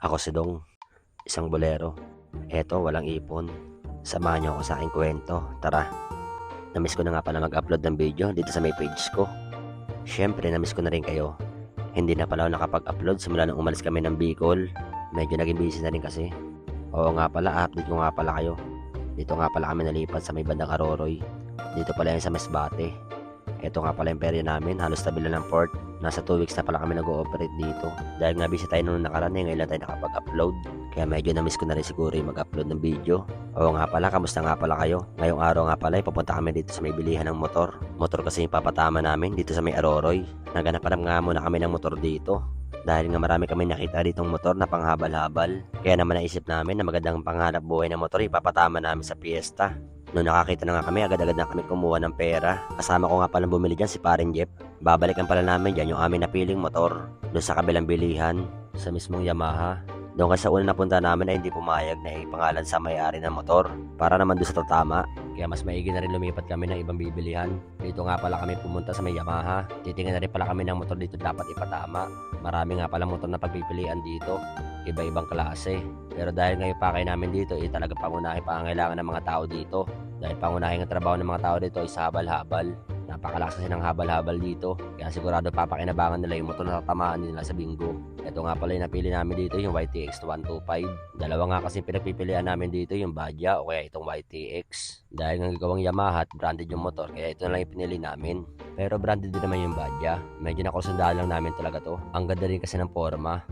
Ako si Dong, isang bolero. Eto, walang ipon. Samahan niyo ako sa aking kwento. Tara, namiss ko na nga pala mag-upload ng video dito sa may page ko. Siyempre, namiss ko na rin kayo. Hindi na pala ako nakapag-upload simula nung umalis kami ng Bicol. Medyo naging busy na rin kasi. Oo nga pala, update ko nga pala kayo. Dito nga pala kami nalipat sa may bandang Aroroy. Dito pala yan sa Masbate. Ito nga pala yung perya namin, halos tabi lang ng port. Nasa 2 weeks na pala kami nag-ooperate dito. Dahil nga busy tayo nung nakaraan, ngayon lang tayo nakapag-upload. Kaya medyo na-miss ko na rin siguro yung mag-upload ng video. Oo nga pala, kamusta nga pala kayo? Ngayong araw nga pala, pupunta kami dito sa may bilihan ng motor. Motor kasi yung papatama namin dito sa may Aroroy. Naghanap nga muna kami ng motor dito. Dahil nga marami kami nakita ditong motor na panghabal-habal. Kaya naman naisip namin na magandang panghanap buhay na motor ipapatama namin sa piyesta. Noong nakakita na nga kami, agad-agad na kami kumuha ng pera. Kasama ko nga palang bumili dyan si Paring Jeff. Babalikan pala namin dyan yung aming napiling motor. Doon sa kabilang bilihan, sa mismong Yamaha. Doon kasi sa una napunta namin ay hindi pumayag na ipangalan sa may-ari ng motor. Para naman doon sa tatama. Kaya mas maigi na rin lumipat kami ng ibang bibilihan. Dito nga pala kami pumunta sa may Yamaha. Titingnan na rin pala kami ng motor dito dapat ipatama. Marami nga pala motor na pagpipilian dito. Iba-ibang klase. Pero dahil ngayon pakay namin dito, talaga pangunahin pa ang kailangan ng mga tao dito. Dahil pangunahin ang trabaho ng mga tao dito ay sa habal-habal. Napakalakas kasi ng habal-habal dito. Kaya sigurado papakinabangan nila yung motor na tatamaan nila sa bingo. Ito nga pala yung napili namin dito, yung YTX 125. Dalawa nga kasi pinagpipilian namin dito, yung Badya o kaya itong YTX. Dahil nga gawang Yamaha at branded yung motor, kaya ito na lang yung pinili namin. Pero branded din naman yung Badya. Medyo nakusundahan lang namin talaga to. Ang ganda rin kasi ng forma.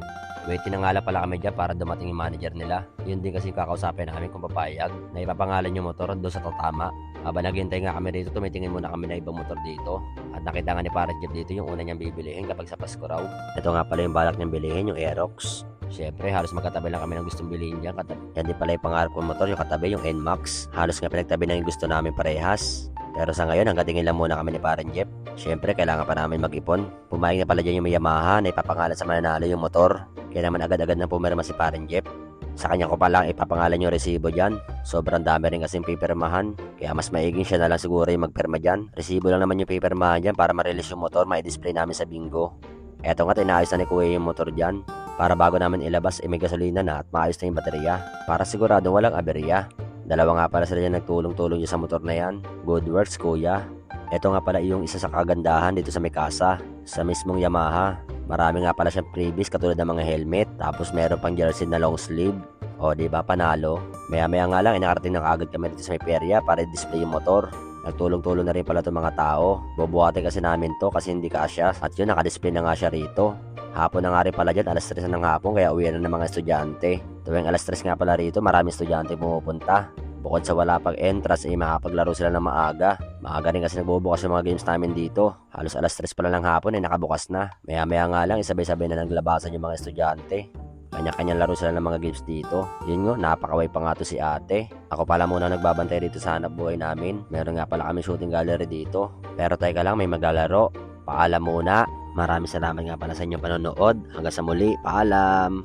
Waiting na nga lang pala kami dyan para dumating yung manager nila. Yun din kasi kakausapin namin kung papayag na ipapangalan yung motor doon sa tatama. Habang naghihintay nga kami dito, tumitingin muna kami na ibang motor dito. At nakita nga ni Parang Jeff dito yung una niyang bibilihin kapag sa Pasko raw. Ito nga pala yung balak niyang bilihin, yung Aerox. Siyempre, halos magkatabi lang kami ng gustong bilihin dyan. Yan din pala yung pangarap kong motor, yung katabi, yung NMAX. Halos nga pinagtabi na yung gusto namin parehas. Pero sa ngayon, hanggang tingin lang muna kami ni Parang Jeff. Siyempre, kailangan pa namin mag-ipon. Pumayag na pala dyan yung may Yamaha na ipapangalan sa mananalo yung motor. Kaya naman agad-agad na pumirma si Parang Jeff. Sa kanya ko pa lang ipapangalan yung resibo dyan. Sobrang dami rin kasing pipirmahan. Kaya mas maiging siya na lang siguro yung magpirma dyan. Resibo lang naman yung pipirmahan dyan para ma-release yung motor, ma-display namin sa bingo. Eto nga, tinaayos na ni Kuya yung motor dyan. Para bago namin ilabas, may gasolina na at maayos na yung baterya. Para sigurado walang aberya. Dalawa nga pala sila dyan nagtulong-tulong dyan sa motor na yan. Good works, Kuya. Eto nga pala yung isa sa kagandahan dito sa may kasa. Sa mismong Yamaha. Marami nga pala siyang freebies katulad ng mga helmet. Tapos meron pang jersey na long sleeve. O diba, panalo. Maya-maya nga lang, nakarating na kaagad kami dito sa may perya para i-display yung motor. Nagtulong-tulong na rin pala itong mga tao. Bubuhatin kasi namin to kasi hindi kasya. At yun, nakadisplay na nga siya rito. Hapon na nga rin pala dyan, alas 3 na ng hapon, kaya uwi na ng mga estudyante. Tuwing alas 3 nga pala rito, maraming estudyante pumupunta. Bukod sa wala pag entrance, makapaglaro sila ng maaga. Maaga rin kasi nagbubukas yung mga games namin dito. Halos alas 3 pala ng hapon nakabukas na. Maya-maya nga lang, isabay-sabay na naglabasan yung mga estudyante. Kanya-kanyang laro sila ng mga games dito. Yun nga, napakaway pa nga to si ate. Ako pala muna nagbabantay dito sa hanap buhay namin. Meron nga pala kami shooting gallery dito. Pero teka lang, may maglalaro. Paalam muna. Maraming salamat nga pala sa inyong panonood. Hanggang sa muli, paalam!